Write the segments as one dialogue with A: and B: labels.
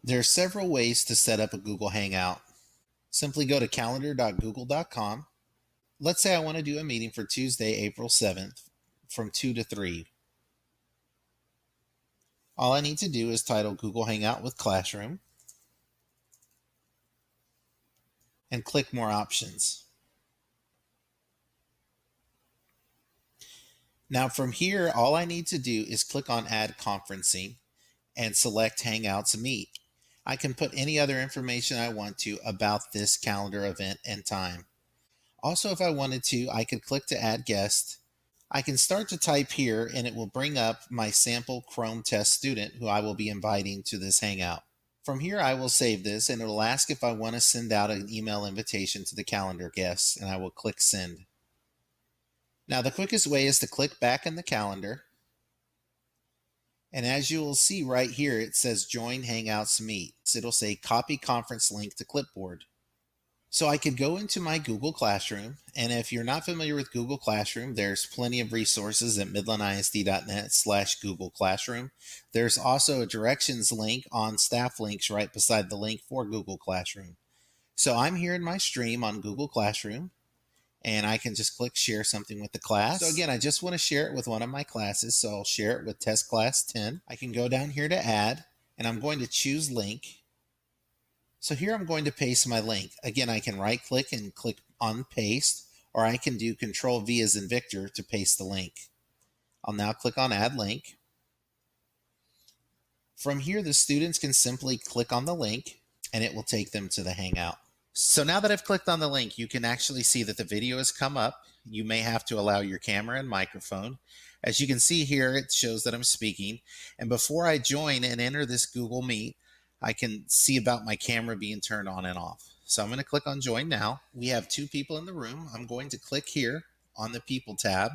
A: There are several ways to set up a Google Hangout. Simply go to calendar.google.com. Let's say I want to do a meeting for Tuesday, April 7th from 2 to 3. All I need to do is title Google Hangout with Classroom and click More Options. Now from here, all I need to do is click on Add Conferencing and select Hangouts Meet. I can put any other information I want to about this calendar event and time. Also, if I wanted to, I could click to add guest. I can start to type here and it will bring up my sample Chrome test student who I will be inviting to this Hangout. From here, I will save this and it will ask if I want to send out an email invitation to the calendar guests, and I will click send. Now, the quickest way is to click back in the calendar. And as you will see right here, it says Join Hangouts Meet. So it'll say Copy Conference Link to Clipboard. So I could go into my Google Classroom, and if you're not familiar with Google Classroom, there's plenty of resources at midlandisd.net/Google Classroom. There's also a directions link on staff links right beside the link for Google Classroom. So I'm here in my stream on Google Classroom, and I can just click share something with the class. So again, I just want to share it with one of my classes, so I'll share it with Test Class 10. I can go down here to add, and I'm going to choose link. So here I'm going to paste my link. Again, I can right click and click on paste, or I can do Control V as in Victor to paste the link. I'll now click on add link. From here, the students can simply click on the link and it will take them to the Hangout. So now that I've clicked on the link, you can actually see that the video has come up. You may have to allow your camera and microphone. As you can see here, it shows that I'm speaking. And before I join and enter this Google Meet, I can see about my camera being turned on and off. So I'm going to click on Join Now. We have 2 people in the room. I'm going to click here on the People tab.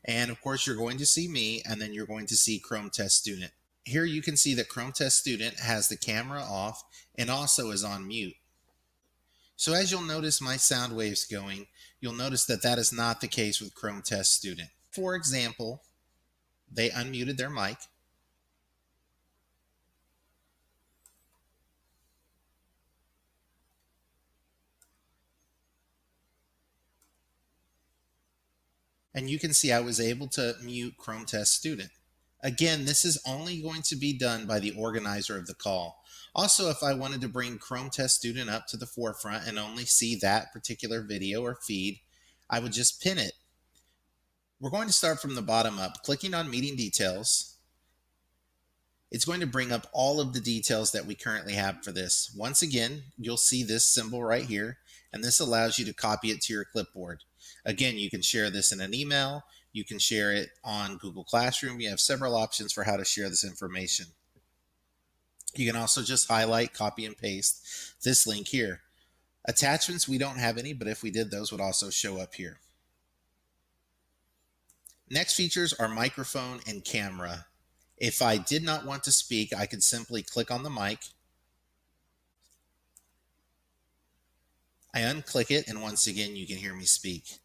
A: And of course, you're going to see me, and then you're going to see Chrome Test Student. Here you can see that Chrome Test Student has the camera off and also is on mute. So as you'll notice my sound waves going, you'll notice that that is not the case with Chrome Test Student. For example, they unmuted their mic. And you can see I was able to mute Chrome Test Student. Again, this is only going to be done by the organizer of the call. Also, if I wanted to bring Chrome Test Student up to the forefront and only see that particular video or feed, I would just pin it. We're going to start from the bottom up. Clicking on Meeting Details, it's going to bring up all of the details that we currently have for this. Once again, you'll see this symbol right here, and this allows you to copy it to your clipboard. Again, you can share this in an email. You can share it on Google Classroom. You have several options for how to share this information. You can also just highlight, copy, and paste this link here. Attachments, we don't have any, but if we did, those would also show up here. Next features are microphone and camera. If I did not want to speak, I could simply click on the mic. I unclick it, and once again, you can hear me speak.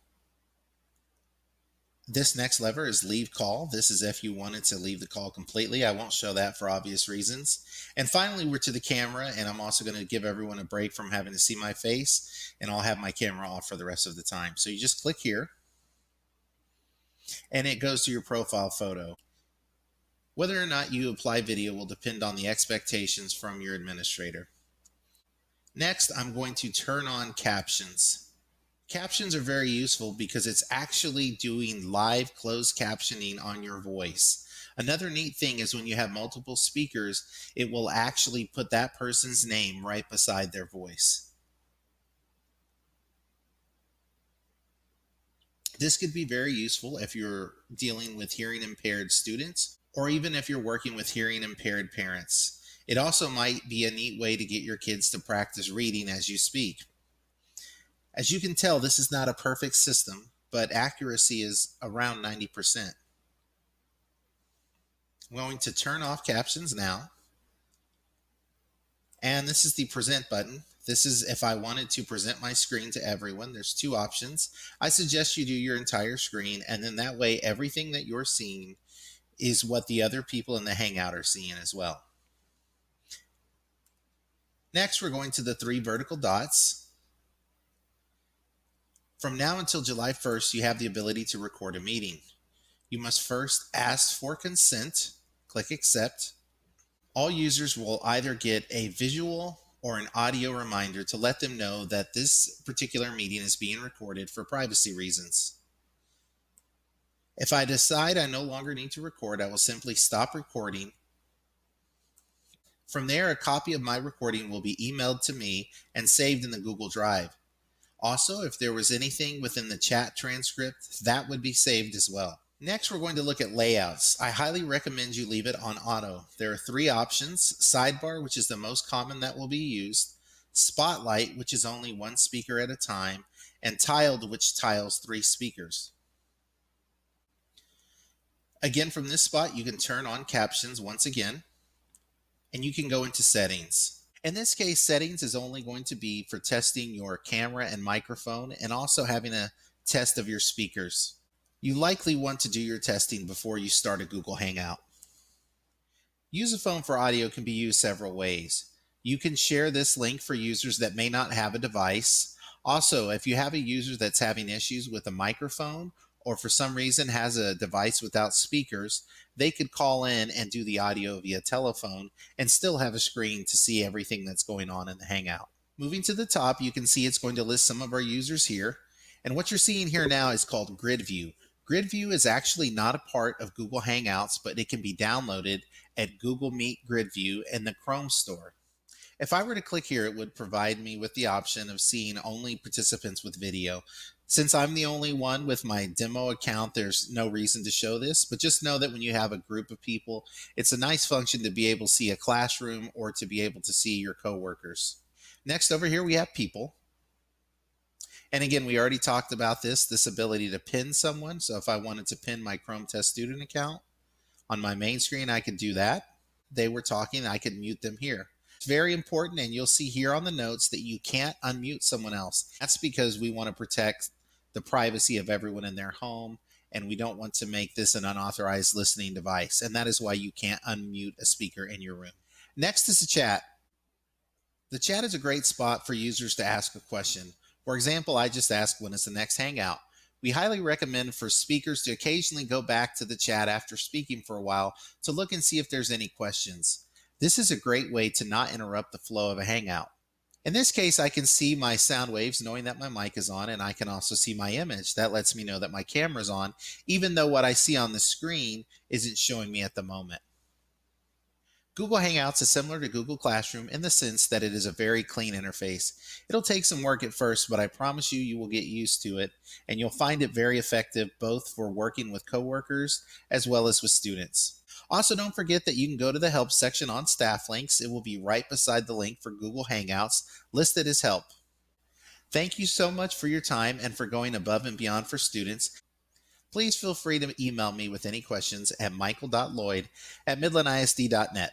A: This next lever is leave call. This is if you wanted to leave the call completely. I won't show that for obvious reasons. And finally, we're to the camera, and I'm also going to give everyone a break from having to see my face, and I'll have my camera off for the rest of the time. So you just click here, and it goes to your profile photo. Whether or not you apply video will depend on the expectations from your administrator. Next, I'm going to turn on captions. Captions are very useful because it's actually doing live closed captioning on your voice. Another neat thing is when you have multiple speakers, it will actually put that person's name right beside their voice. This could be very useful if you're dealing with hearing impaired students, or even if you're working with hearing impaired parents. It also might be a neat way to get your kids to practice reading as you speak. As you can tell, this is not a perfect system, but accuracy is around 90%. I'm going to turn off captions now. And this is the present button. This is if I wanted to present my screen to everyone. There's 2 options. I suggest you do your entire screen, and then that way everything that you're seeing is what the other people in the Hangout are seeing as well. Next, we're going to the three vertical dots. From now until July 1st, you have the ability to record a meeting. You must first ask for consent, click accept. All users will either get a visual or an audio reminder to let them know that this particular meeting is being recorded for privacy reasons. If I decide I no longer need to record, I will simply stop recording. From there, a copy of my recording will be emailed to me and saved in the Google Drive. Also, if there was anything within the chat transcript, that would be saved as well. Next, we're going to look at layouts. I highly recommend you leave it on auto. There are three options: sidebar, which is the most common that will be used, spotlight, which is only one speaker at a time, and tiled, which tiles three speakers. Again, from this spot, you can turn on captions once again, and you can go into settings. In this case, settings is only going to be for testing your camera and microphone and also having a test of your speakers. You likely want to do your testing before you start a Google Hangout. Use a phone for audio can be used several ways. You can share this link for users that may not have a device. Also, if you have a user that's having issues with a microphone or for some reason has a device without speakers, they could call in and do the audio via telephone and still have a screen to see everything that's going on in the Hangout. Moving to the top, you can see it's going to list some of our users here. And what you're seeing here now is called Grid View. Grid View is actually not a part of Google Hangouts, but it can be downloaded at Google Meet Grid View in the Chrome store. If I were to click here, it would provide me with the option of seeing only participants with video. Since I'm the only one with my demo account, there's no reason to show this, but just know that when you have a group of people, it's a nice function to be able to see a classroom or to be able to see your coworkers. Next, over here we have people. And again, we already talked about this ability to pin someone. So if I wanted to pin my Chrome Test Student account on my main screen, I could do that. They were talking, I could mute them here. It's very important, and you'll see here on the notes that you can't unmute someone else. That's because we want to protect the privacy of everyone in their home, and we don't want to make this an unauthorized listening device. And that is why you can't unmute a speaker in your room. Next is the chat. The chat is a great spot for users to ask a question. For example, I just asked, when is the next Hangout? We highly recommend for speakers to occasionally go back to the chat after speaking for a while to look and see if there's any questions. This is a great way to not interrupt the flow of a Hangout. In this case, I can see my sound waves knowing that my mic is on, and I can also see my image. That lets me know that my camera's on, even though what I see on the screen isn't showing me at the moment. Google Hangouts is similar to Google Classroom in the sense that it is a very clean interface. It'll take some work at first, but I promise you will get used to it, and you'll find it very effective both for working with coworkers as well as with students. Also, don't forget that you can go to the help section on staff links. It will be right beside the link for Google Hangouts listed as help. Thank you so much for your time and for going above and beyond for students. Please feel free to email me with any questions at michael.lloyd@midlandisd.net.